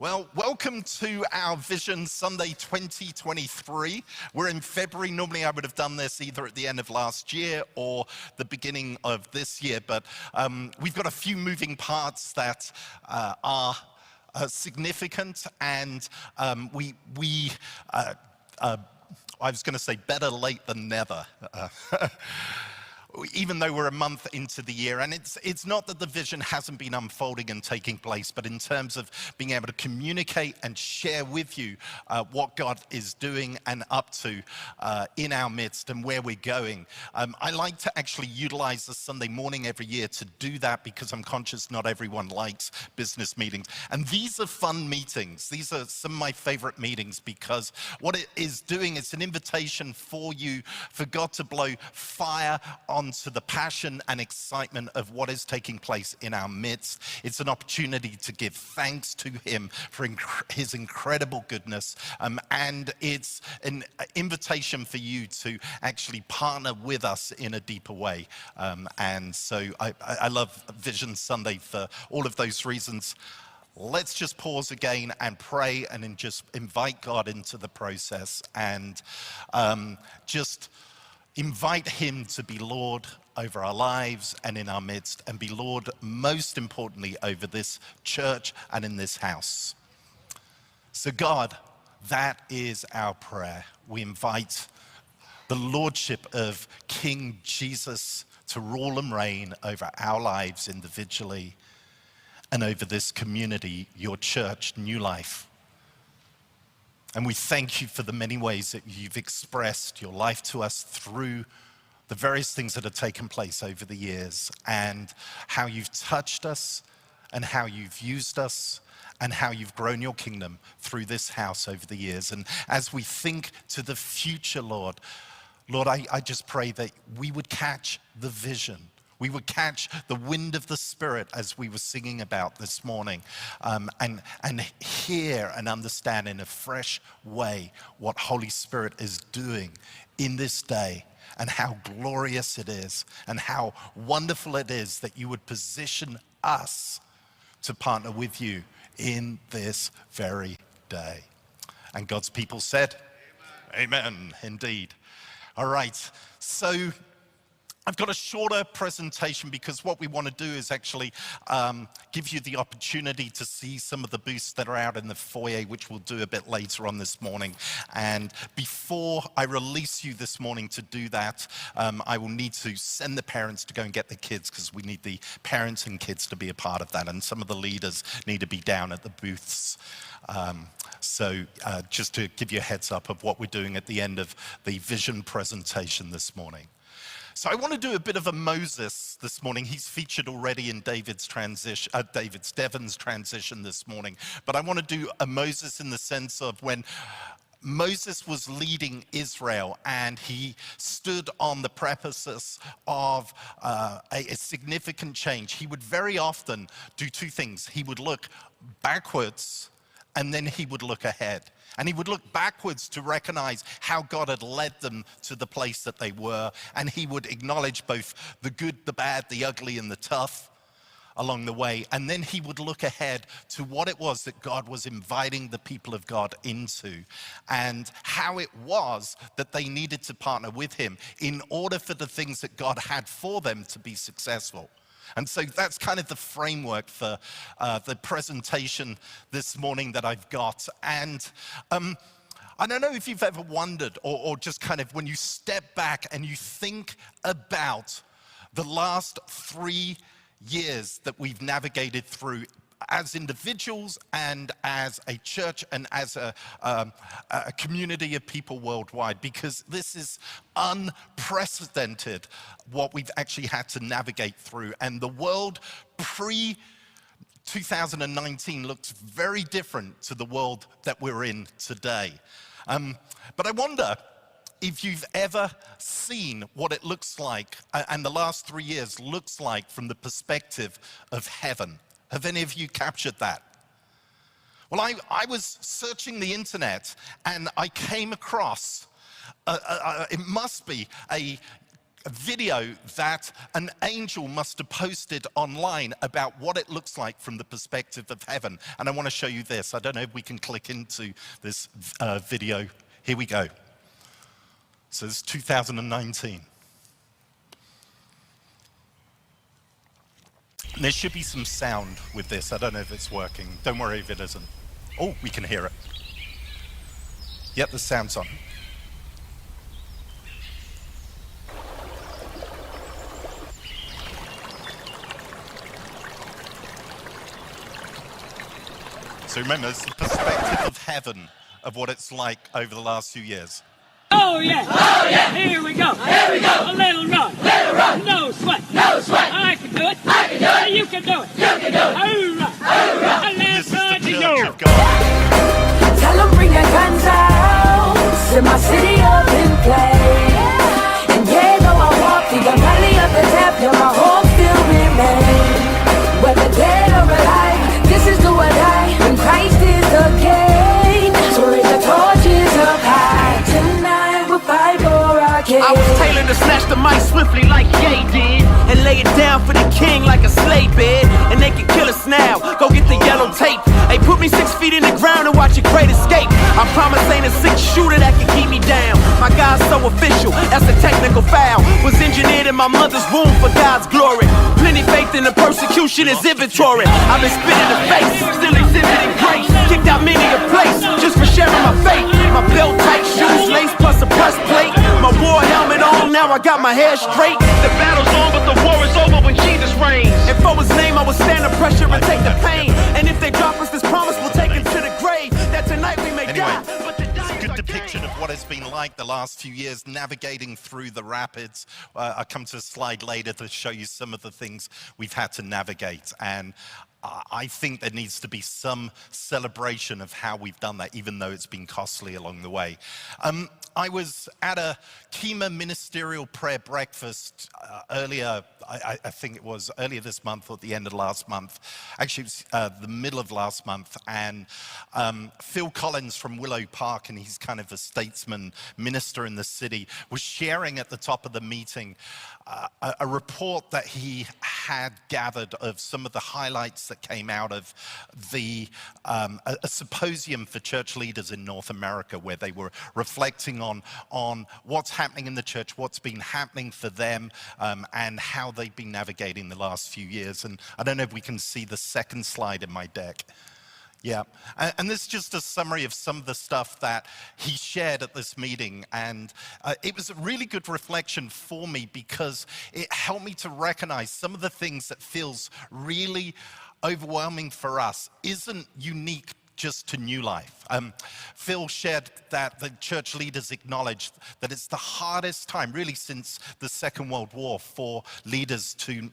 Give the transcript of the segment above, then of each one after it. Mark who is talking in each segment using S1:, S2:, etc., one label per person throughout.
S1: Well, welcome to our Vision Sunday 2023. We're in February. Normally I would have done this either at the end of last year or the beginning of this year, but we've got a few moving parts that are significant, and I was going to say better late than never. Even though we're a month into the year, and it's not that the vision hasn't been unfolding and taking place, but in terms of being able to communicate and share with you what God is doing and up to in our midst and where we're going. I like to actually utilize the Sunday morning every year to do that because I'm conscious not everyone likes business meetings. And these are fun meetings. These are some of my favorite meetings because what it is doing, it's an invitation for you, for God to blow fire onto the passion and excitement of what is taking place in our midst. It's an opportunity to give thanks to Him for His incredible goodness, and it's an invitation for you to actually partner with us in a deeper way. And so I love Vision Sunday for all of those reasons. Let's just pause again and pray and then just invite God into the process and just invite Him to be Lord over our lives and in our midst, and be Lord, most importantly, over this church and in this house. So God, that is our prayer. We invite the Lordship of King Jesus to rule and reign over our lives individually and over this community, your church, New Life. And we thank you for the many ways that you've expressed your life to us through the various things that have taken place over the years, and how you've touched us and how you've used us and how you've grown your kingdom through this house over the years. And as we think to the future, Lord, I just pray that we would catch the vision. We would catch the wind of the Spirit as we were singing about this morning, and hear and understand in a fresh way what Holy Spirit is doing in this day, and how glorious it is and how wonderful it is that you would position us to partner with you in this very day. And God's people said, Amen, indeed. All right, so I've got a shorter presentation because what we want to do is actually give you the opportunity to see some of the booths that are out in the foyer, which we'll do a bit later on this morning. And before I release you this morning to do that, I will need to send the parents to go and get the kids, because we need the parents and kids to be a part of that. And some of the leaders need to be down at the booths. So just to give you a heads up of what we're doing at the end of the vision presentation this morning. So I want to do a bit of a Moses this morning. He's featured already in Devon's transition this morning. But I want to do a Moses in the sense of when Moses was leading Israel and he stood on the precipice of a significant change. He would very often do two things. He would look backwards and then he would look ahead. And he would look backwards to recognize how God had led them to the place that they were. And he would acknowledge both the good, the bad, the ugly, and the tough along the way. And then he would look ahead to what it was that God was inviting the people of God into, and how it was that they needed to partner with him in order for the things that God had for them to be successful. And so that's kind of the framework for the presentation this morning that I've got. And I don't know if you've ever wondered, or just kind of when you step back and you think about the last 3 years that we've navigated through as individuals and as a church and as a community of people worldwide, because this is unprecedented what we've actually had to navigate through. And the world pre-2019 looks very different to the world that we're in today. But I wonder if you've ever seen what it looks like, and the last 3 years looks like from the perspective of heaven. Have any of you captured that? Well, I was searching the internet and I came across, it must be a video that an angel must have posted online about what it looks like from the perspective of heaven. And I want to show you this. I don't know if we can click into this video. Here we go. So this is 2019. And there should be some sound with this. I don't know if it's working. Don't worry if it isn't. Oh, we can hear it. Yep, the sound's on. So remember, it's the perspective of heaven of what it's like over the last few years.
S2: Oh yeah! Oh yeah! Here we go! Here we go! A little run! Little run! No sweat! No sweat! I can do it! I can do it! You can do it! You can do it! Hoorah! Hoorah!
S1: This is the Church of God.
S3: Tell them bring their guns out. Set my city up in play. And yeah, though I walk through the valley of the death, yeah, my hope still remains. Whether dead or alive, this is do or die. And Christ is the gain. So raise the torches up high. Tonight we'll fight for our king.
S4: I was tailored to snatch the mic swiftly like Ye did, and lay it down for the king like a slave bed. And they can kill us now, go get the yellow tape. Hey, put me 6 feet in the ground and watch a great escape. I promise ain't a 6-shooter that can keep me down. My God's so official, that's a technical foul. Was engineered in my mother's womb for God's glory. Plenty faith in the persecution is inventory. I've been spit in the face, still exhibiting grace. Kicked out many a place, just for sharing my faith. My belt tight shoes, lace plus a breastplate. My war helmet on, now I got my hair straight. The battle's on, but the war is over when Jesus reigns. And for his name, I will stand the pressure and take the pain. And if they drop us this promise, we'll take it to the grave. That tonight we may die, but the
S1: It's a good depiction of what it's been like the last few years navigating through the rapids. I'll come to a slide later to show you some of the things we've had to navigate. And I think there needs to be some celebration of how we've done that, even though it's been costly along the way. I was at a Kima ministerial prayer breakfast earlier, I think it was earlier this month or at the end of last month. Actually, it was the middle of last month. And Phil Collins from Willow Park, and he's kind of a statesman minister in the city, was sharing at the top of the meeting a report that he had gathered of some of the highlights that came out of the a symposium for church leaders in North America, where they were reflecting on what's happening in the church, what's been happening for them, and how they've been navigating the last few years. And I don't know if we can see the second slide in my deck. Yeah, and this is just a summary of some of the stuff that he shared at this meeting, and it was a really good reflection for me because it helped me to recognize some of the things that feels really overwhelming for us isn't unique just to New Life. Phil shared that the church leaders acknowledged that it's the hardest time, really since the Second World War, for leaders to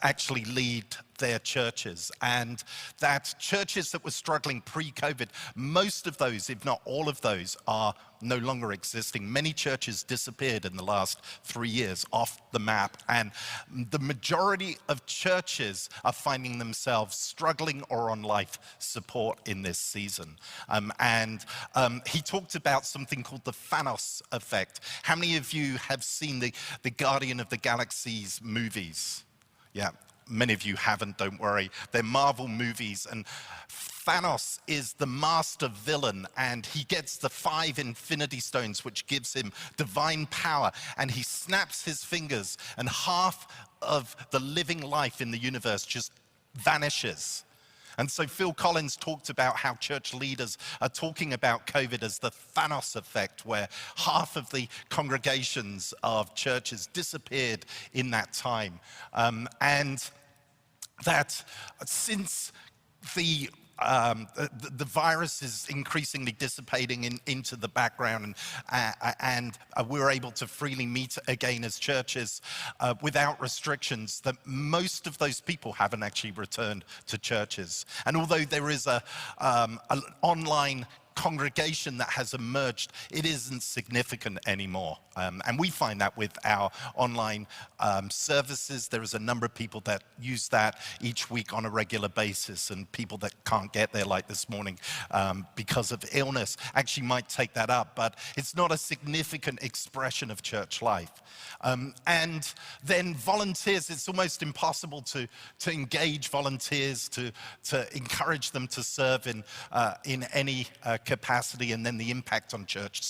S1: actually lead their churches, and that churches that were struggling pre-COVID, most of those, if not all of those, are no longer existing. Many churches disappeared in the last 3 years off the map, and the majority of churches are finding themselves struggling or on life support in this season. He talked about something called the Thanos effect. How many of you have seen the Guardian of the Galaxy's movies? Yeah. Many of you haven't, don't worry. They're Marvel movies, and Thanos is the master villain, and he gets the 5 Infinity Stones, which gives him divine power, and he snaps his fingers, and half of the living life in the universe just vanishes. And so Phil Collins talked about how church leaders are talking about COVID as the Thanos effect, where half of the congregations of churches disappeared in that time. And that since the virus is increasingly dissipating into the background, and we're able to freely meet again as churches without restrictions, that most of those people haven't actually returned to churches. And although there is an online congregation that has emerged, it isn't significant anymore. And we find that with our online services. There is a number of people that use that each week on a regular basis, and people that can't get there, like this morning, because of illness, actually might take that up, but it's not a significant expression of church life. And then volunteers, it's almost impossible to engage volunteers, to encourage them to serve in any capacity, and then the impact on church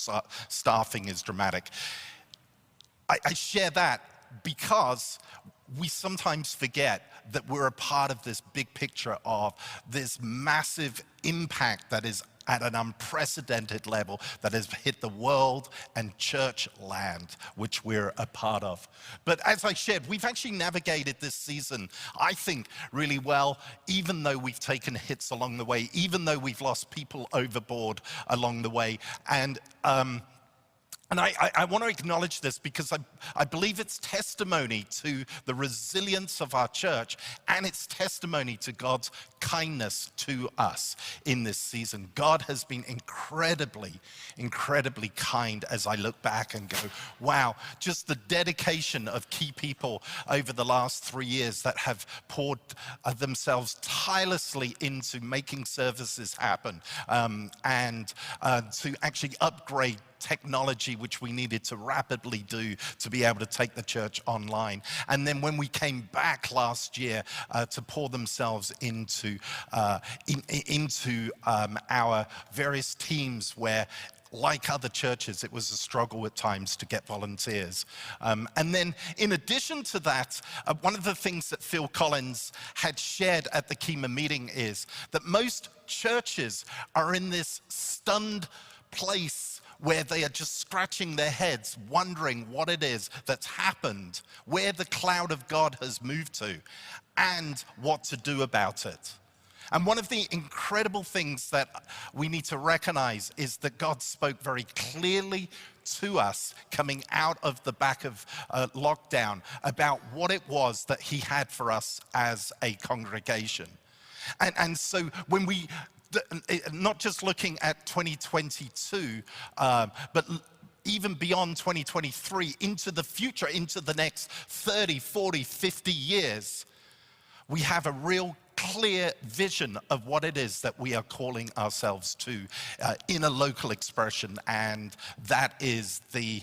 S1: staffing is dramatic. I share that because we sometimes forget that we're a part of this big picture of this massive impact that is at an unprecedented level that has hit the world and church land, which we're a part of. But as I shared, we've actually navigated this season, I think, really well, even though we've taken hits along the way, even though we've lost people overboard along the way. And I want to acknowledge this because I believe it's testimony to the resilience of our church, and it's testimony to God's kindness to us in this season. God has been incredibly, incredibly kind as I look back and go, wow, just the dedication of key people over the last 3 years that have poured themselves tirelessly into making services happen, and to actually upgrade technology, which we needed to rapidly do to be able to take the church online. And then when we came back last year to pour themselves into our various teams where, like other churches, it was a struggle at times to get volunteers. And then in addition to that, one of the things that Phil Collins had shared at the Kima meeting is that most churches are in this stunned place where they are just scratching their heads, wondering what it is that's happened, where the cloud of God has moved to, and what to do about it. And one of the incredible things that we need to recognize is that God spoke very clearly to us coming out of the back of lockdown about what it was that he had for us as a congregation. And so when we, not just looking at 2022, but even beyond 2023, into the future, into the next 30, 40, 50 years, we have a real clear vision of what it is that we are calling ourselves to in a local expression. And that is the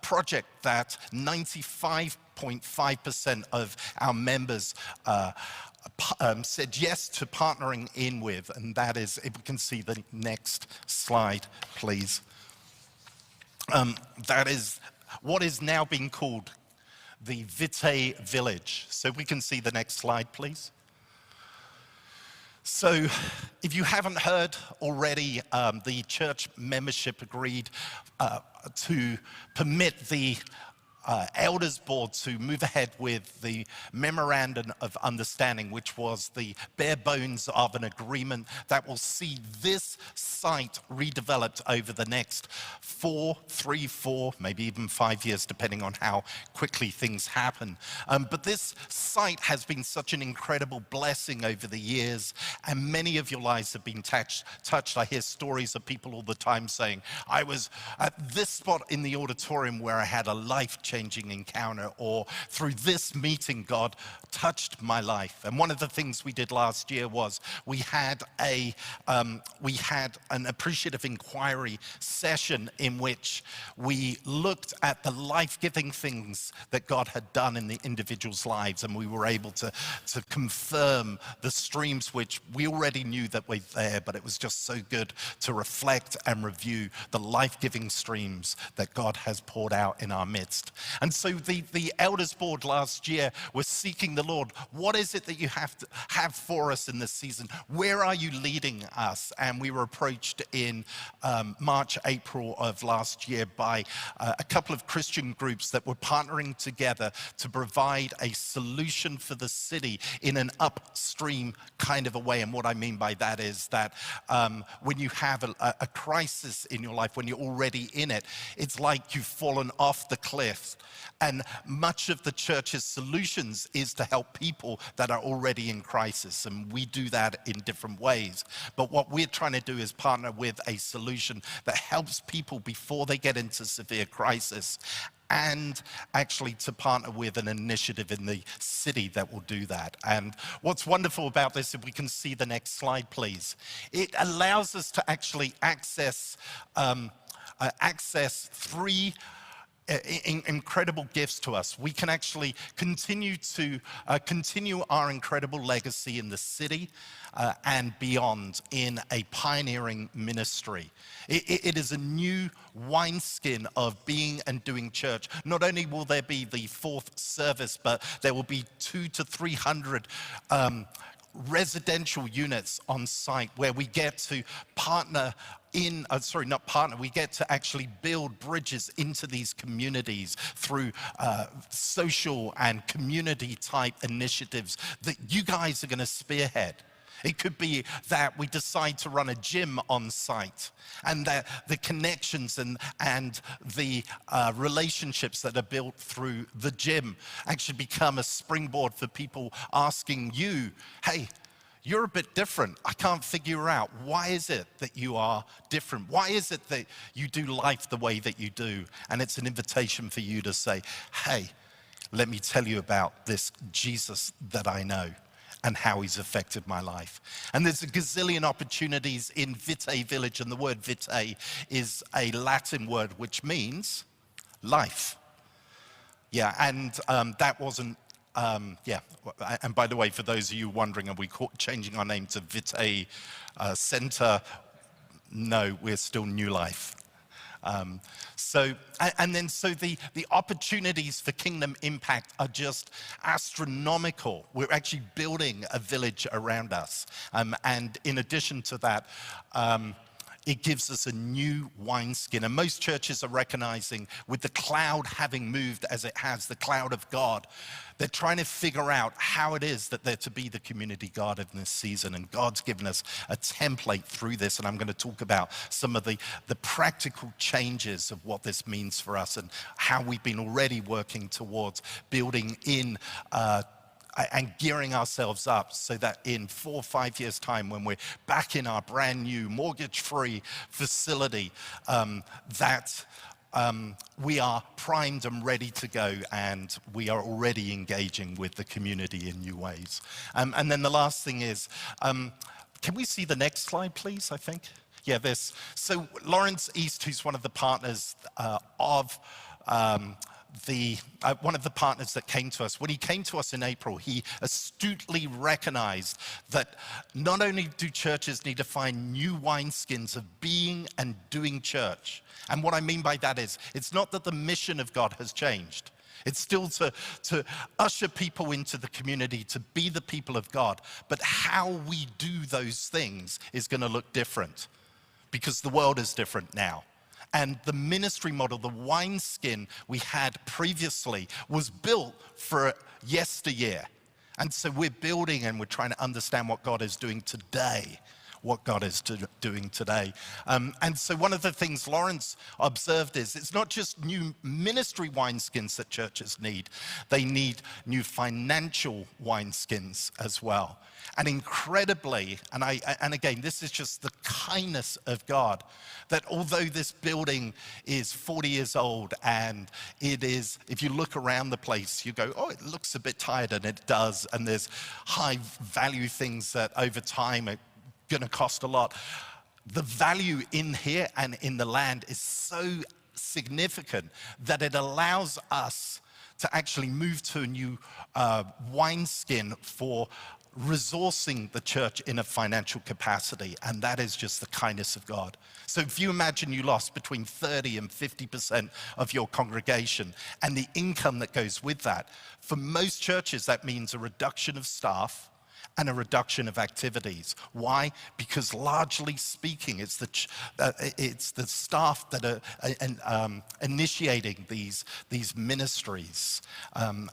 S1: project that 95.5% of our members said yes to partnering in with, and that is, if we can see the next slide, please. That is what is now being called the Vitae Village. So we can see the next slide, please. So if you haven't heard already, the church membership agreed to permit the elders board to move ahead with the memorandum of understanding, which was the bare bones of an agreement that will see this site redeveloped over the next 4, maybe even 5 years, depending on how quickly things happen. But this site has been such an incredible blessing over the years, and many of your lives have been touched. I hear stories of people all the time saying, I was at this spot in the auditorium where I had a life-changing encounter, or through this meeting, God touched my life. And one of the things we did last year was we had an appreciative inquiry session in which we looked at the life-giving things that God had done in the individuals' lives, and we were able to confirm the streams which we already knew that were there, but it was just so good to reflect and review the life-giving streams that God has poured out in our midst. And so the elders board last year was seeking the Lord. What is it that you have for us in this season? Where are you leading us? And we were approached in March, April of last year by a couple of Christian groups that were partnering together to provide a solution for the city in an upstream kind of a way. And what I mean by that is that when you have a crisis in your life, when you're already in it, it's like you've fallen off the cliff. And much of the church's solutions is to help people that are already in crisis, and we do that in different ways. But what we're trying to do is partner with a solution that helps people before they get into severe crisis, and actually to partner with an initiative in the city that will do that. And what's wonderful about this, if we can see the next slide, please, it allows us to actually access three incredible gifts to us. We can actually continue our incredible legacy in the city and beyond in a pioneering ministry. It is a new wineskin of being and doing church. Not only will there be the fourth service, but there will be 200 to 300 residential units on site where we get to partner in, we get to actually build bridges into these communities through social and community type initiatives that you guys are going to spearhead. It could be that we decide to run a gym on site, and that the connections and the relationships that are built through the gym actually become a springboard for people asking you, hey, you're a bit different. I can't figure out, why is it that you are different? Why is it that you do life the way that you do? And it's an invitation for you to say, hey, let me tell you about this Jesus that I know and how he's affected my life. And there's a gazillion opportunities in Vitae Village, and the word Vitae is a Latin word which means life. Yeah, and that wasn't, and by the way, for those of you wondering, are we changing our name to Vitae Center? No, we're still New Life. So the opportunities for kingdom impact are just astronomical. We're actually building a village around us. And in addition to that, it gives us a new wineskin. And most churches are recognizing, with the cloud having moved as it has, the cloud of God, they're trying to figure out how it is that they're to be the community God in this season. And God's given us a template through this. And I'm going to talk about some of the practical changes of what this means for us and how we've been already working towards building in and gearing ourselves up so that in 4 or 5 years' time, when we're back in our brand new mortgage-free facility, we are primed and ready to go, and we are already engaging with the community in new ways. And then the last thing is, can we see the next slide, please, I think? Yeah, this. So Lawrence East, who's one of the partners one of the partners that came to us, when he came to us in April, he astutely recognized that not only do churches need to find new wineskins of being and doing church, and what I mean by that is, it's not that the mission of God has changed. It's still to usher people into the community, to be the people of God, but how we do those things is going to look different because the world is different now. And the ministry model, the wineskin we had previously, was built for yesteryear. And so we're building and we're trying to understand what God is doing today. And so one of the things Lawrence observed is it's not just new ministry wineskins that churches need. They need new financial wineskins as well. And incredibly, and again, this is just the kindness of God, that although this building is 40 years old and it is, if you look around the place, you go, oh, it looks a bit tired, and it does, and there's high value things that over time are going to cost a lot. The value in here and in the land is so significant that it allows us to actually move to a new wineskin for resourcing the church in a financial capacity, and that is just the kindness of God. So if you imagine you lost between 30 and 50% of your congregation and the income that goes with that, for most churches that means a reduction of staff and a reduction of activities. Why? Because largely speaking, it's the staff that are initiating these ministries.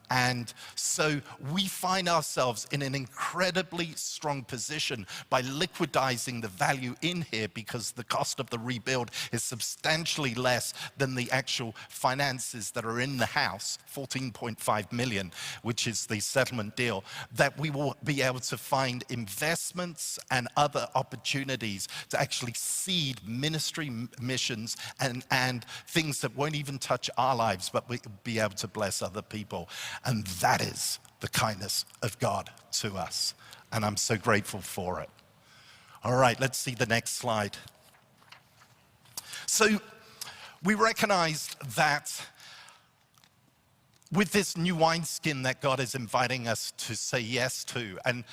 S1: And so we find ourselves in an incredibly strong position by liquidizing the value in here, because the cost of the rebuild is substantially less than the actual finances that are in the house, 14.5 million, which is the settlement deal, that we will be able to find investments and other opportunities to actually seed ministry missions and things that won't even touch our lives, but we'll be able to bless other people. And that is the kindness of God to us. And I'm so grateful for it. All right, let's see the next slide. So we recognized that with this new wineskin that God is inviting us to say yes to. And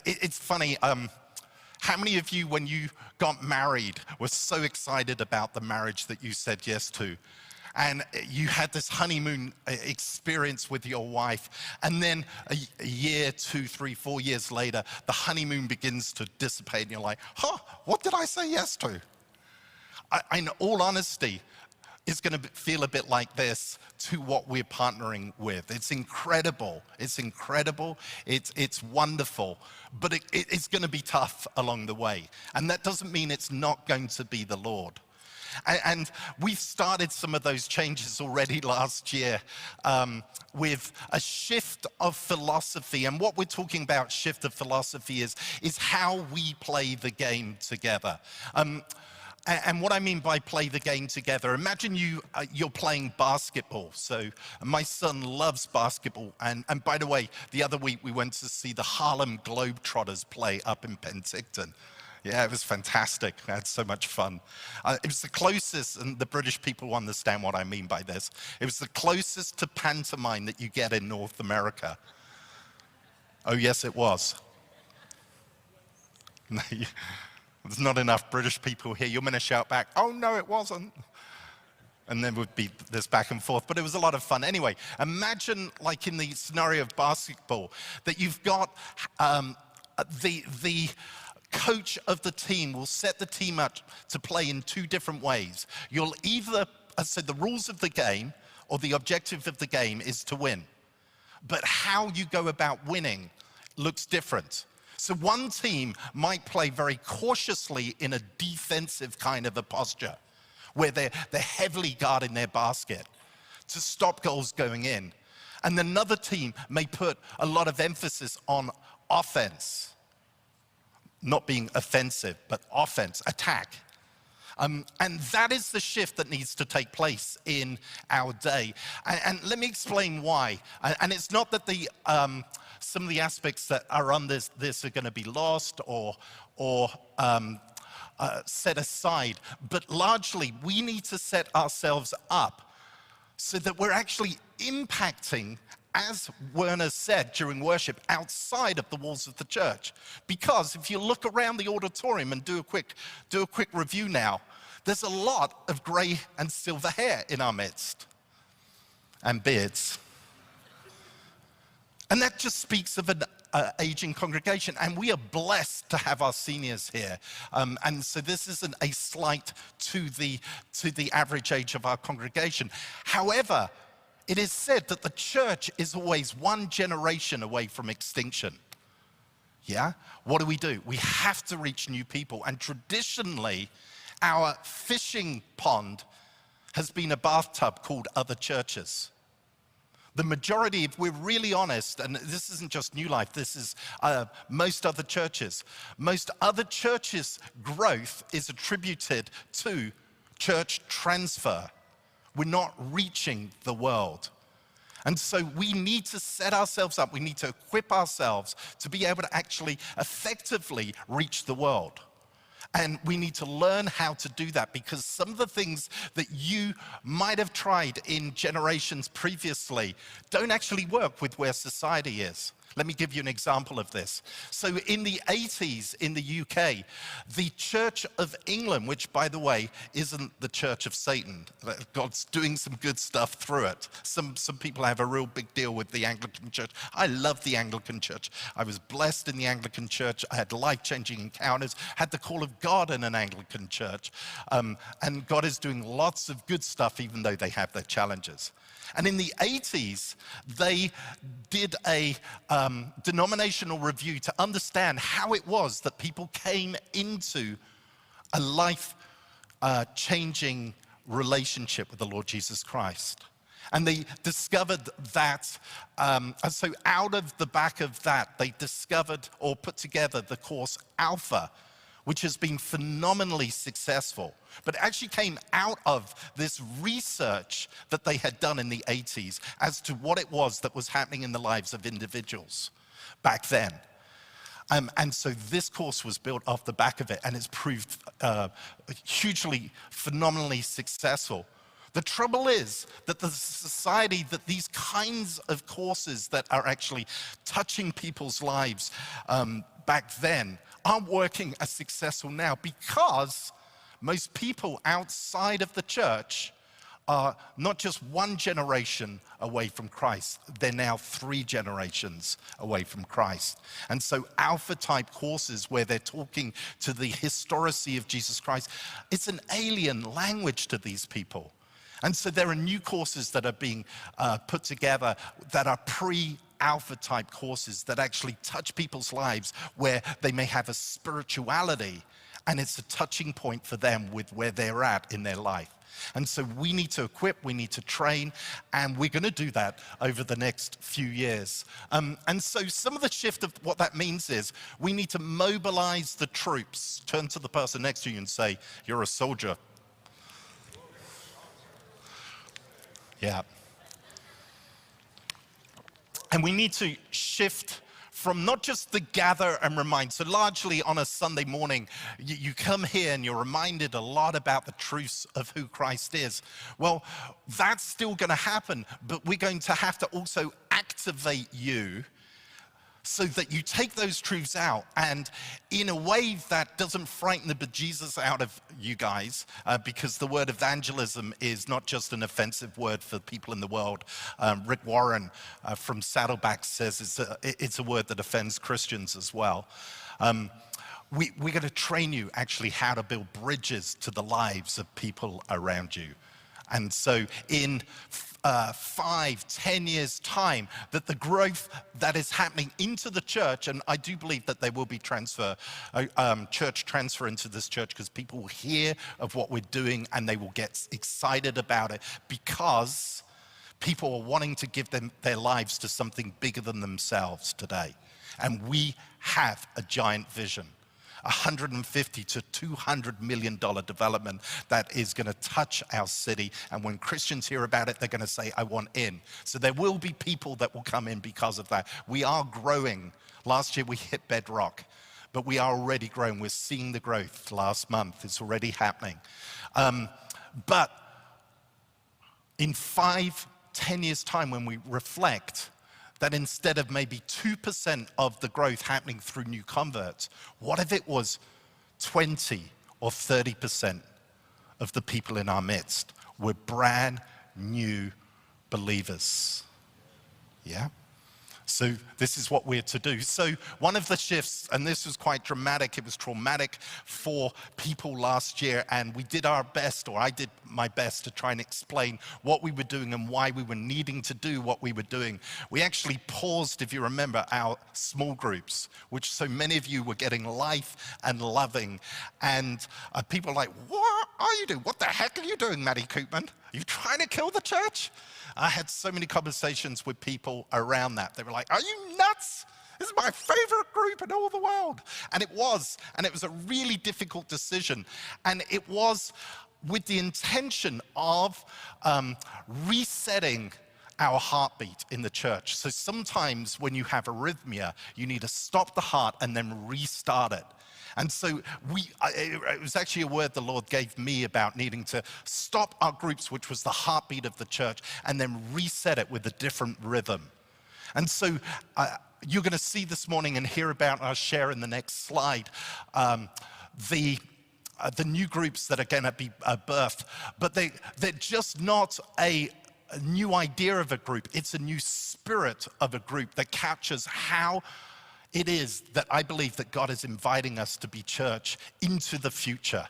S1: it's funny, how many of you, when you got married, were so excited about the marriage that you said yes to? And you had this honeymoon experience with your wife, and then a year, 2, 3, 4 years later, the honeymoon begins to dissipate, and you're like, what did I say yes to? In all honesty, it's going to feel a bit like this to what we're partnering with. It's incredible. It's incredible. It's wonderful. But it's going to be tough along the way. And that doesn't mean it's not going to be the Lord. And we've started some of those changes already last year with a shift of philosophy. And what we're talking about, shift of philosophy, is how we play the game together. And what I mean by play the game together, imagine you're playing basketball. So my son loves basketball. And by the way, the other week we went to see the Harlem Globetrotters play up in Penticton. Yeah, it was fantastic. I had so much fun. It was the closest, and the British people understand what I mean by this. It was the closest to pantomime that you get in North America. Oh, yes, it was. There's not enough British people here. You're going to shout back, oh, no, it wasn't. And then would be this back and forth. But it was a lot of fun. Anyway, imagine, like in the scenario of basketball, that you've got the coach of the team will set the team up to play in two different ways. You'll either, so the rules of the game or the objective of the game is to win. But how you go about winning looks different. So one team might play very cautiously in a defensive kind of a posture, where they're heavily guarding their basket to stop goals going in. And another team may put a lot of emphasis on offense, not being offensive, but offense, attack. And that is the shift that needs to take place in our day. And let me explain why. And it's not that some of the aspects that are on this are going to be lost or set aside, but largely we need to set ourselves up so that we're actually impacting, as Werner said during worship, outside of the walls of the church. Because if you look around the auditorium and do a quick review now, there's a lot of gray and silver hair in our midst, and beards. And that just speaks of an aging congregation. And we are blessed to have our seniors here. And so this isn't a slight to the average age of our congregation. However, it is said that the church is always one generation away from extinction. Yeah? What do? We have to reach new people. And traditionally, our fishing pond has been a bathtub called other churches. The majority, if we're really honest, and this isn't just New Life, this is most other churches. Most other churches' growth is attributed to church transfer. We're not reaching the world. And so we need to set ourselves up. We need to equip ourselves to be able to actually effectively reach the world. And we need to learn how to do that, because some of the things that you might have tried in generations previously don't actually work with where society is. Let me give you an example of this. So in the 80s in the UK, the Church of England, which by the way, isn't the Church of Satan. God's doing some good stuff through it. Some people have a real big deal with the Anglican Church. I love the Anglican Church. I was blessed in the Anglican Church. I had life-changing encounters, had the call of God in an Anglican church. And God is doing lots of good stuff, even though they have their challenges. And in the 80s, they did a denominational review to understand how it was that people came into a life-changing relationship with the Lord Jesus Christ. And they discovered that, and so out of the back of that, they discovered or put together the course Alpha, which has been phenomenally successful. But it actually came out of this research that they had done in the 80s as to what it was that was happening in the lives of individuals back then. And so this course was built off the back of it, and it's proved hugely, phenomenally successful. The trouble is that the society, that these kinds of courses that are actually touching people's lives back then aren't working as successful now, because most people outside of the church are not just one generation away from Christ, they're now 3 generations away from Christ. And so alpha type courses where they're talking to the historicity of Jesus Christ, it's an alien language to these people. And so there are new courses that are being put together that are pre-alpha type courses that actually touch people's lives, where they may have a spirituality and it's a touching point for them with where they're at in their life. And so we need to equip, we need to train, and we're going to do that over the next few years. And so some of the shift of what that means is we need to mobilize the troops. Turn to the person next to you and say, "You're a soldier." Yeah. And we need to shift from not just the gather and remind. So largely on a Sunday morning, you come here and you're reminded a lot about the truths of who Christ is. Well, that's still going to happen, but we're going to have to also activate you so that you take those truths out, and in a way that doesn't frighten the bejesus out of you guys, because the word evangelism is not just an offensive word for people in the world. Rick Warren from Saddleback says it's a word that offends Christians as well. We're going to train you actually how to build bridges to the lives of people around you. And so in 5-10 years time, that the growth that is happening into the church, and I do believe that there will be church transfer into this church, because people will hear of what we're doing and they will get excited about it, because people are wanting to give their lives to something bigger than themselves today. And we have a giant vision. $150 to $200 million development that is going to touch our city. And when Christians hear about it, they're going to say, "I want in." So there will be people that will come in because of that. We are growing. Last year we hit bedrock, but we are already growing. We're seeing the growth last month. It's already happening. But in 5-10 years time, when we reflect, that instead of maybe 2% of the growth happening through new converts, what if it was 20 or 30% of the people in our midst were brand new believers? Yeah? So this is what we're to do. So one of the shifts, and this was quite dramatic, it was traumatic for people last year, and we did our best, or I did my best, to try and explain what we were doing and why we were needing to do what we were doing. We actually paused, if you remember, our small groups, which so many of you were getting life and loving, and people were like, "What are you doing? What the heck are you doing, Matti Koopman? Are you trying to kill the church?" I had so many conversations with people around that. They were like, "Are you nuts? This is my favorite group in all the world." And it was a really difficult decision. And it was with the intention of resetting our heartbeat in the church. So sometimes when you have arrhythmia, you need to stop the heart and then restart it. And so it was actually a word the Lord gave me about needing to stop our groups, which was the heartbeat of the church, and then reset it with a different rhythm. And so you're going to see this morning and hear about our share in the next slide, the new groups that are going to be birthed. But they're just not a new idea of a group. It's a new spirit of a group that captures how it is that I believe that God is inviting us to be church into the future.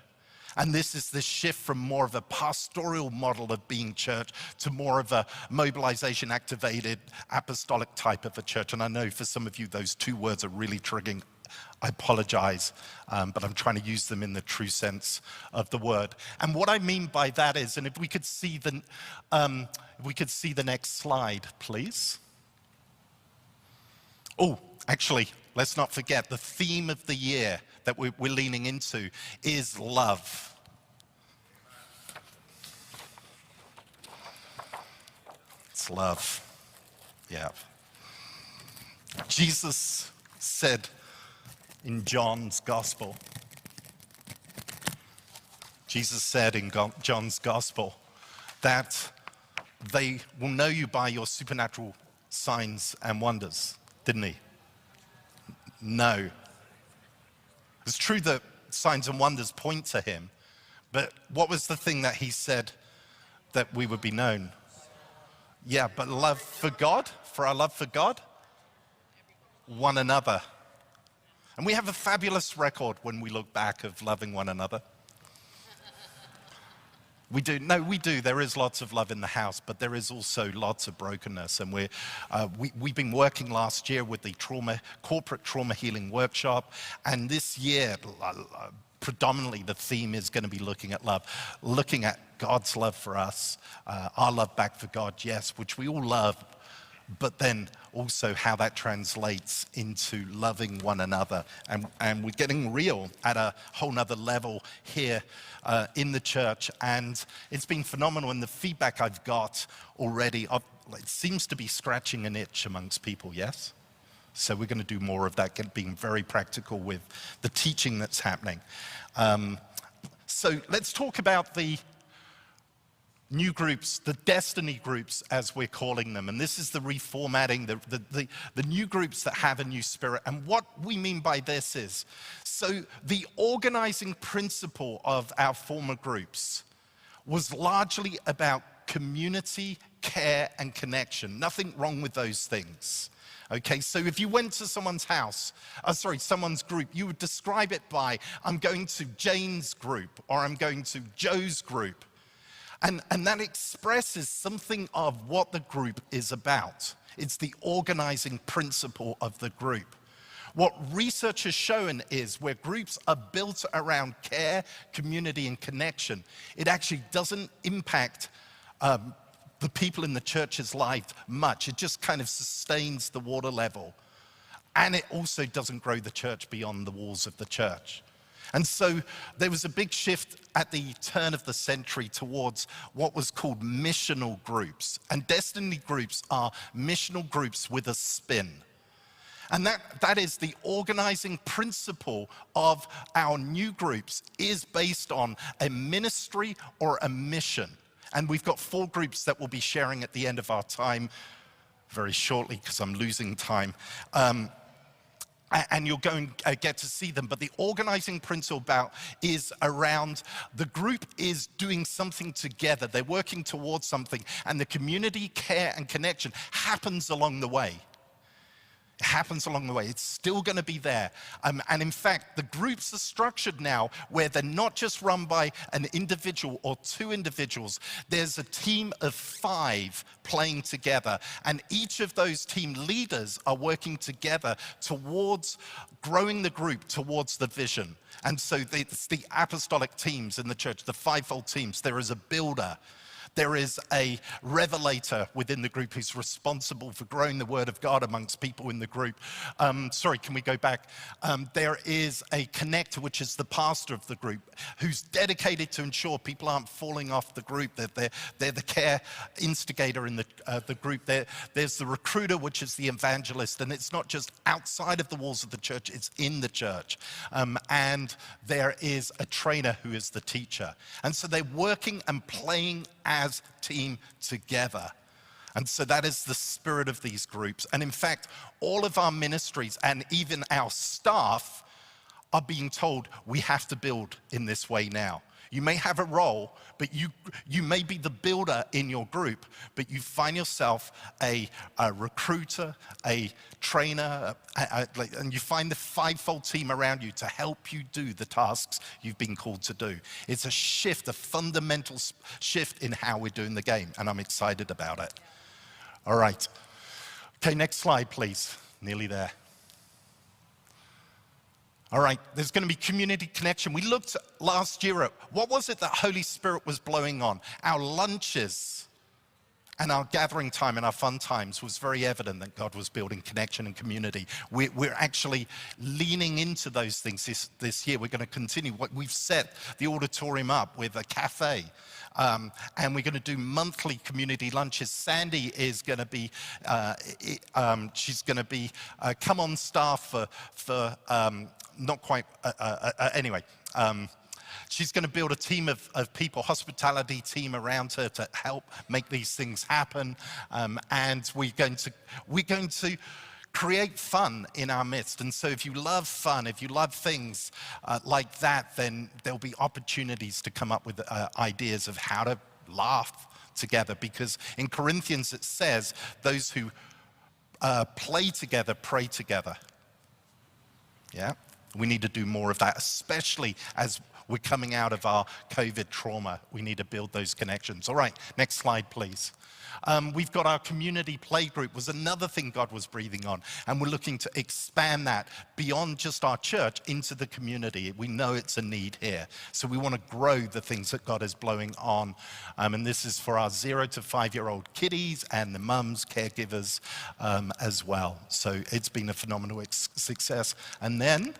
S1: And this is the shift from more of a pastoral model of being church to more of a mobilization activated apostolic type of a church. And I know for some of you, those two words are really triggering. I apologize, but I'm trying to use them in the true sense of the word. And what I mean by that is, and if we could see the next slide, please. Oh, actually, let's not forget the theme of the year that we're leaning into is love. It's love. Yeah. Jesus said in John's gospel, that they will know you by your supernatural signs and wonders, didn't he? No. It's true that signs and wonders point to him, but what was the thing that he said that we would be known? Yeah, but love for God, for our love for God, one another. And we have a fabulous record when we look back of loving one another. We do. There is lots of love in the house, but there is also lots of brokenness. And we've been working last year with the corporate trauma healing workshop. And this year, predominantly the theme is going to be looking at love, looking at God's love for us, our love back for God, yes, which we all love, but then also how that translates into loving one another. And we're getting real at a whole nother level here in the church. And it's been phenomenal. And the feedback I've got already, it seems to be scratching an itch amongst people, yes? So we're going to do more of that, being very practical with the teaching that's happening. So let's talk about the new groups, the destiny groups, as we're calling them. And this is the reformatting, the new groups that have a new spirit. And what we mean by this is, so the organizing principle of our former groups was largely about community, care, and connection. Nothing wrong with those things. Okay, so if you went to someone's house, someone's group, you would describe it by, I'm going to Jane's group, or I'm going to Joe's group. And that expresses something of what the group is about. It's the organizing principle of the group. What research has shown is where groups are built around care, community, and connection, it actually doesn't impact the people in the church's life much. It just kind of sustains the water level. And it also doesn't grow the church beyond the walls of the church. And so there was a big shift at the turn of the century towards what was called missional groups. And destiny groups are missional groups with a spin. And that is the organizing principle of our new groups is based on a ministry or a mission. And we've got 4 groups that we'll be sharing at the end of our time very shortly because I'm losing time. And you'll go and get to see them. But the organizing principle is around the group is doing something together. They're working towards something. And the community, care, and connection happens along the way. It happens along the way. It's still going to be there. And in fact, the groups are structured now where they're not just run by an individual or 2 individuals. There's a team of 5 playing together. And each of those team leaders are working together towards growing the group towards the vision. And so it's the apostolic teams in the church, the 5-fold teams. There is a builder. There is a revelator within the group who's responsible for growing the word of God amongst people in the group. Can we go back? There is a connector, which is the pastor of the group, who's dedicated to ensure people aren't falling off the group, that they're the care instigator in the group. There's the recruiter, which is the evangelist, and it's not just outside of the walls of the church, it's in the church. And there is a trainer who is the teacher. And so they're working and playing as team together. And so that is the spirit of these groups. And in fact, all of our ministries and even our staff are being told we have to build in this way now. You may have a role, but you may be the builder in your group, but you find yourself a recruiter, a trainer, and you find the fivefold team around you to help you do the tasks you've been called to do. It's a shift, a fundamental shift in how we're doing the game, and I'm excited about it. All right. Okay, next slide, please. Nearly there. All right, there's going to be community connection. We looked last year at what was it that Holy Spirit was blowing on? Our lunches and our gathering time and our fun times was very evident that God was building connection and community. We're actually leaning into those things this year. We're going to continue. We've set the auditorium up with a cafe. And we're going to do monthly community lunches. Sandy is going to be, she's going to be come on staff for not quite, anyway. She's going to build a team of people, hospitality team around her to help make these things happen. And we're going to create fun in our midst. And so if you love fun, if you love things like that, then there'll be opportunities to come up with ideas of how to laugh together. Because in Corinthians it says, those who play together, pray together. Yeah? We need to do more of that, especially as we're coming out of our COVID trauma. We need to build those connections. All right, next slide, please. We've got our community play group was another thing God was breathing on, and we're looking to expand that beyond just our church into the community. We know it's a need here, so we want to grow the things that God is blowing on, and this is for our 0 to 5-year-old kiddies and the mums, caregivers as well. So it's been a phenomenal success. And then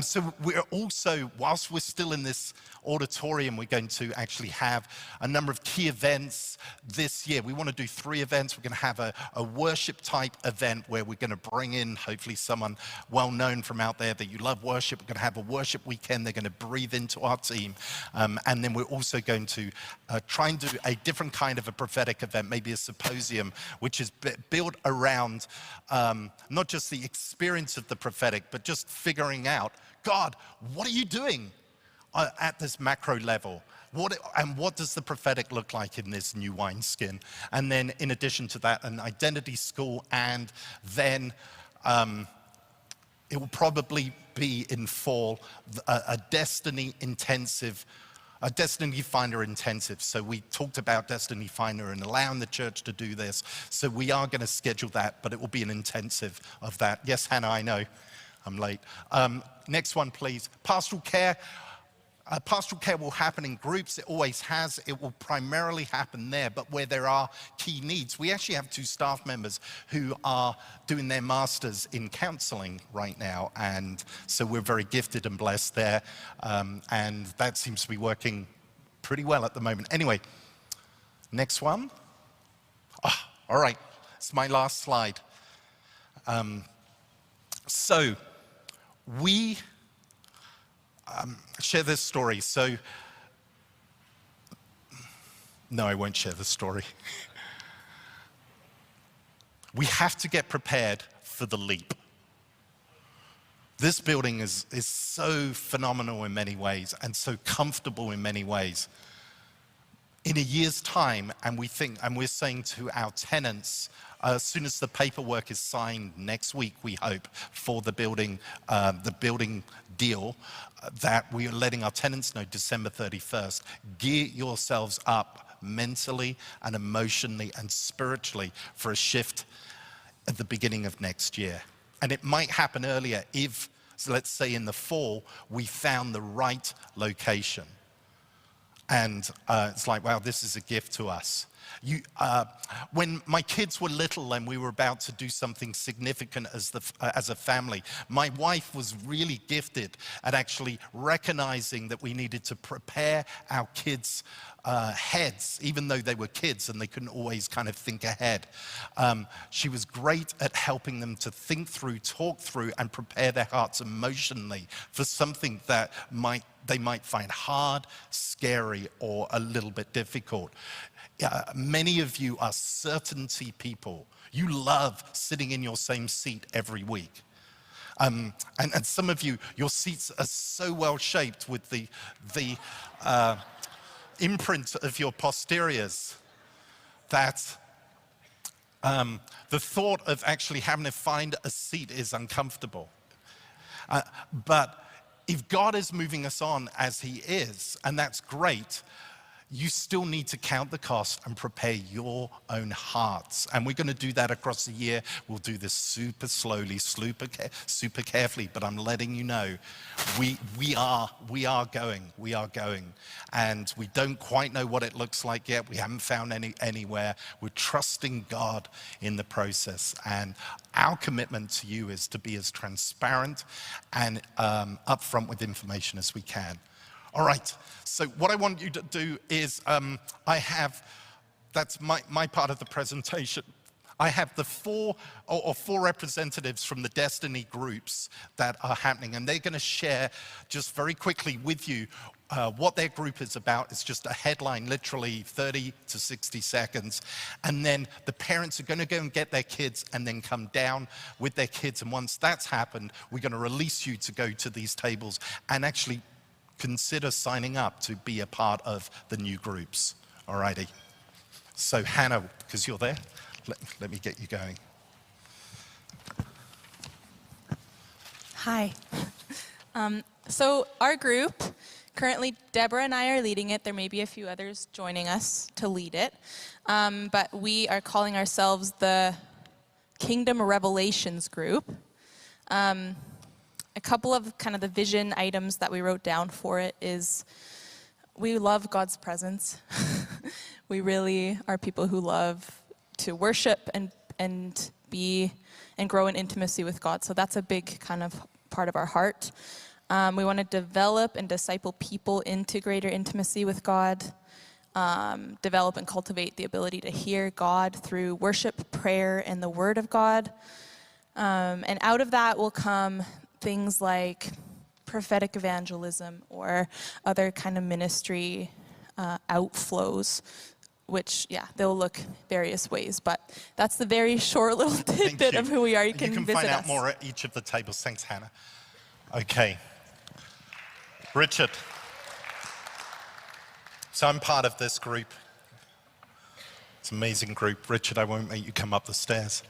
S1: so we're also, whilst we're still in this auditorium, we're going to actually have a number of key events this year. We want to do 3 events. We're going to have a worship type event where we're going to bring in hopefully someone well known from out there that you love worship. We're going to have a worship weekend. They're going to breathe into our team. And then we're also going to try and do a different kind of a prophetic event, maybe a symposium, which is built around not just the experience of the prophetic, but just figuring out, God, what are you doing at this macro level? What does the prophetic look like in this new wineskin? And then in addition to that, an identity school, and then it will probably be in fall, a Destiny intensive, a Destiny Finder intensive. So we talked about Destiny Finder and allowing the church to do this. So we are going to schedule that, but it will be an intensive of that. Yes, Hannah, I know. I'm late. Next one, please. Pastoral care. Pastoral care will happen in groups. It always has. It will primarily happen there, but where there are key needs. We actually have 2 staff members who are doing their masters in counseling right now, and so we're very gifted and blessed there, and that seems to be working pretty well at the moment. Anyway, next one. All right, it's my last slide. So we share this story. So, no, I won't share the story. We have to get prepared for the leap. This building is so phenomenal in many ways and so comfortable in many ways. In a year's time, and we're saying to our tenants, as soon as the paperwork is signed next week, we hope, for the building deal, that we are letting our tenants know December 31st. Gear yourselves up mentally and emotionally and spiritually for a shift at the beginning of next year. And it might happen earlier if, so let's say in the fall, we found the right location. And it's like, wow, this is a gift to us. When my kids were little and we were about to do something significant as a family, my wife was really gifted at actually recognizing that we needed to prepare our kids' heads, even though they were kids and they couldn't always kind of think ahead. She was great at helping them to think through, talk through, and prepare their hearts emotionally for something that they might find hard, scary, or a little bit difficult. Many of you are certainty people. You love sitting in your same seat every week. And some of you, your seats are so well shaped with the imprint of your posteriors that the thought of actually having to find a seat is uncomfortable. But if God is moving us on as he is, and that's great, you still need to count the cost and prepare your own hearts. And we're going to do that across the year. We'll do this super slowly, super carefully, but I'm letting you know, we are going. And we don't quite know what it looks like yet. We haven't found anywhere. We're trusting God in the process. And our commitment to you is to be as transparent and upfront with information as we can. All right, so what I want you to do is, that's my part of the presentation. I have the four representatives from the Destiny groups that are happening, and they're gonna share just very quickly with you what their group is about. It's just a headline, literally 30 to 60 seconds. And then the parents are gonna go and get their kids and then come down with their kids. And once that's happened, we're gonna release you to go to these tables and actually consider signing up to be a part of the new groups. Alrighty. So Hannah, because you're there, let me get you going.
S5: Hi. So our group, currently Deborah and I are leading it. There may be a few others joining us to lead it. But we are calling ourselves the Kingdom Revelations group. A couple of kind of the vision items that we wrote down for it is we love God's presence. We really are people who love to worship and be and grow in intimacy with God. So that's a big kind of part of our heart. We want to develop and disciple people into greater intimacy with God. Develop and cultivate the ability to hear God through worship, prayer, and the Word of God. And out of that will come things like prophetic evangelism or other kind of ministry outflows, which, they'll look various ways. But that's the very short little tidbit of who we are. You can visit
S1: find out
S5: us.
S1: more at each of the tables. Thanks, Hannah. Okay. Richard. So I'm part of this group. It's an amazing group. Richard, I won't make you come up the stairs.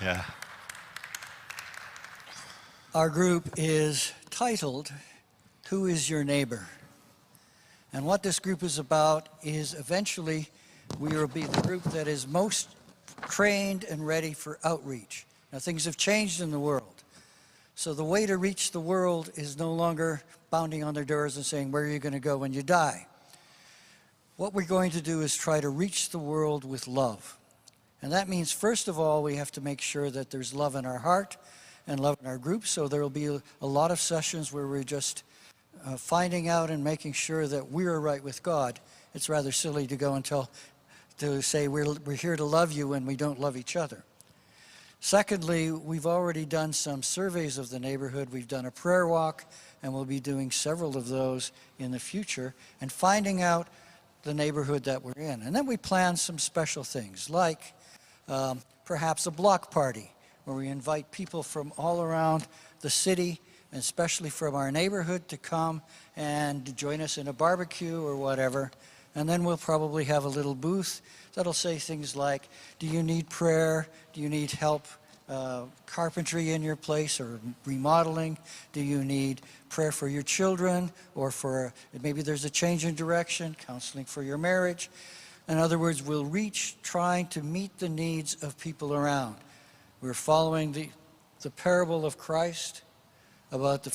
S1: Yeah.
S6: Our group is titled, Who is Your Neighbor? And what this group is about is eventually we will be the group that is most trained and ready for outreach. Now things have changed in the world. So the way to reach the world is no longer pounding on their doors and saying, where are you going to go when you die? What we're going to do is try to reach the world with love. And that means, first of all, we have to make sure that there's love in our heart and love in our group. So there will be a lot of sessions where we're just finding out and making sure that we're right with God. It's rather silly to go and say we're here to love you when we don't love each other. Secondly, we've already done some surveys of the neighborhood. We've done a prayer walk, and we'll be doing several of those in the future and finding out the neighborhood that we're in. And then we plan some special things like perhaps a block party where we invite people from all around the city, and especially from our neighborhood, to come and join us in a barbecue or whatever. And then we'll probably have a little booth that'll say things like, do you need prayer? Do you need help carpentry in your place or remodeling? Do you need prayer for your children, or for maybe there's a change in direction, counseling for your marriage? In other words, we'll reach trying to meet the needs of people around. We're following the parable of Christ about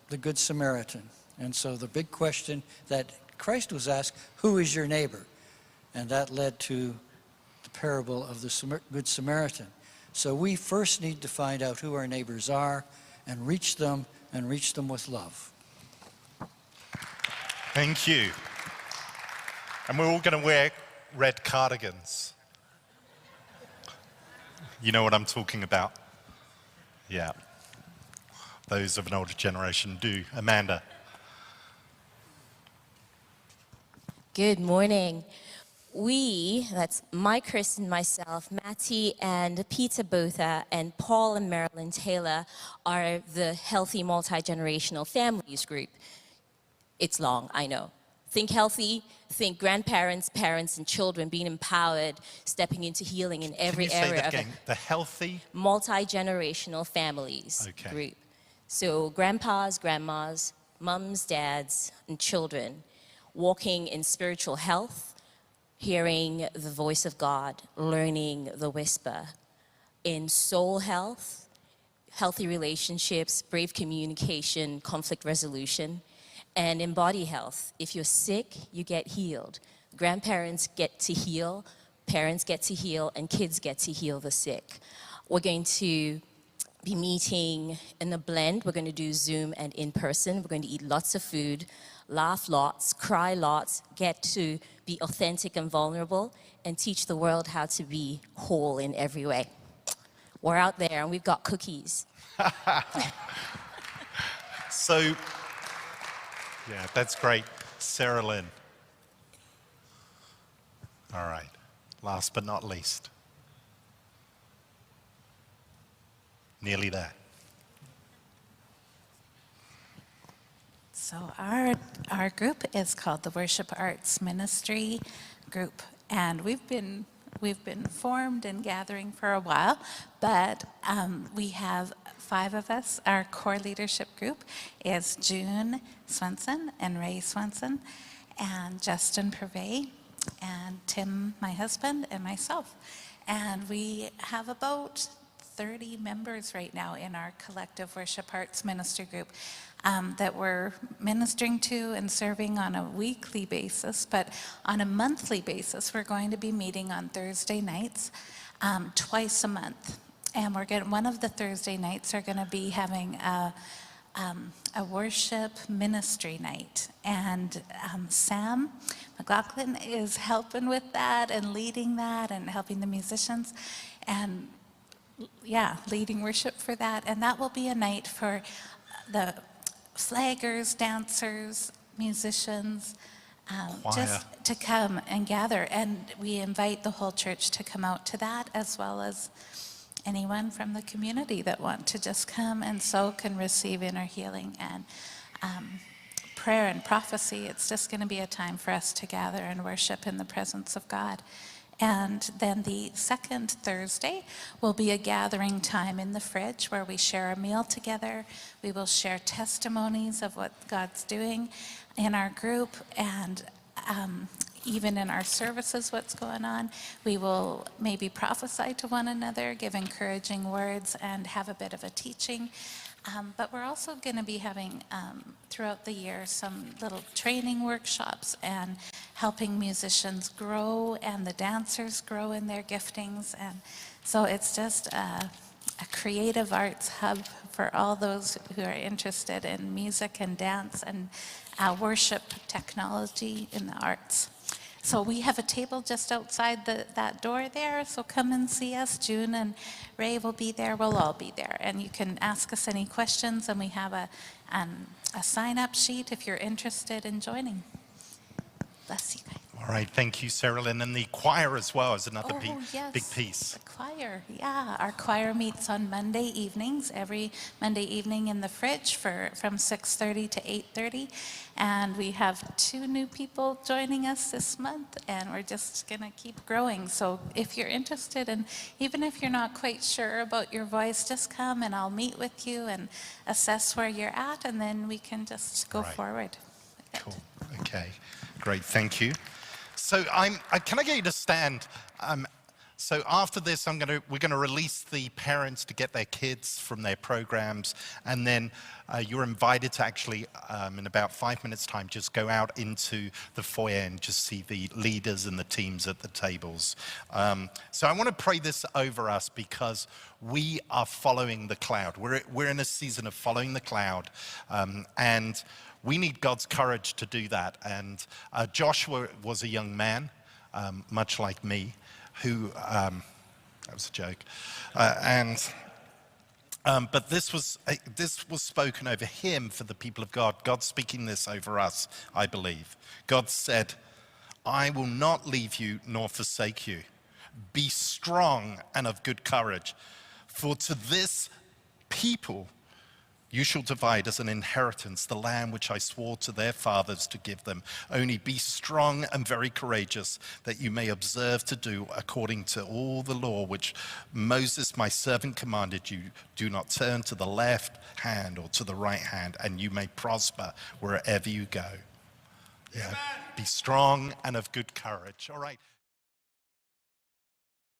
S6: the Good Samaritan. And so the big question that Christ was asked, who is your neighbor? And that led to the parable of the Good Samaritan. So we first need to find out who our neighbors are and reach them with love.
S1: Thank you. And we're all going to wear red cardigans. You know what I'm talking about? Yeah. Those of an older generation do. Amanda.
S7: Good morning. that's Mike, Kristen, myself, Matti, and Peter Botha, and Paul and Marilyn Taylor are the Healthy Multi-Generational Families group. It's long, I know. Think healthy, think grandparents, parents, and children being empowered, stepping into healing in every
S1: Can you say
S7: area
S1: that
S7: of
S1: again? The healthy?
S7: multi-generational families
S1: Okay.
S7: group. So grandpas, grandmas, mums, dads, and children walking in spiritual health, hearing the voice of God, learning the whisper. In soul health, healthy relationships, brave communication, conflict resolution. And in body health, if you're sick, you get healed. Grandparents get to heal, parents get to heal, and kids get to heal the sick. We're going to be meeting in a blend. We're going to do Zoom and in person. We're going to eat lots of food, laugh lots, cry lots, get to be authentic and vulnerable, and teach the world how to be whole in every way. We're out there and we've got cookies.
S1: So, yeah, that's great. Sarah Lynn. All right, last but not least. Nearly there.
S8: So our group is called the Worship Arts Ministry Group, and we've been formed and gathering for a while, but we have 5 of us. Our core leadership group is June Swenson and Ray Swenson and Justin Purvey and Tim, my husband, and myself. And we have about 30 members right now in our collective worship arts ministry group that we're ministering to and serving on a weekly basis, but on a monthly basis, we're going to be meeting on Thursday nights, twice a month. And one of the Thursday nights are going to be having a worship ministry night. And Sam McLaughlin is helping with that and leading that and helping the musicians. And yeah, leading worship for that. And that will be a night for the flaggers, dancers, musicians, just to come and gather. And we invite the whole church to come out to that, as well as anyone from the community that want to just come and soak and receive inner healing and prayer and prophecy. It's just going to be a time for us to gather and worship in the presence of God. And then the second Thursday will be a gathering time in the fridge where we share a meal together. We will share testimonies of what God's doing in our group, and even in our services, what's going on. We will maybe prophesy to one another, give encouraging words, and have a bit of a teaching. But we're also going to be having, throughout the year, some little training workshops and helping musicians grow and the dancers grow in their giftings. And so it's just a creative arts hub for all those who are interested in music and dance and worship technology in the arts. So we have a table just outside that door there, so come and see us. June and Ray will be there, we'll all be there. And you can ask us any questions, and we have a sign-up sheet if you're interested in joining. Bless you guys.
S1: All right, thank you, Sarah Lynn. And the choir as well is another
S8: Yes,
S1: big piece.
S8: the choir, yeah. Our choir meets on Monday evenings, every Monday evening in the fridge from 6:30 to 8:30. And we have 2 new people joining us this month, and we're just gonna keep growing. So if you're interested, and even if you're not quite sure about your voice, just come and I'll meet with you and assess where you're at, and then we can just go forward with it.
S1: Cool, okay, great, thank you. So can I get you to stand? So after this, we're gonna release the parents to get their kids from their programs, and then you're invited to actually, in about 5 minutes' time, just go out into the foyer and just see the leaders and the teams at the tables. So I want to pray this over us because we are following the cloud. We're in a season of following the cloud, and we need God's courage to do that. And Joshua was a young man, much like me, who, that was a joke, but this was spoken over him for the people of God. God's speaking this over us, I believe. God said, I will not leave you nor forsake you. Be strong and of good courage, for to this people you shall divide as an inheritance the land which I swore to their fathers to give them. Only be strong and very courageous, that you may observe to do according to all the law which Moses my servant commanded you. Do not turn to the left hand or to the right hand, and you may prosper wherever you go. Yeah. Be strong and of good courage. All right.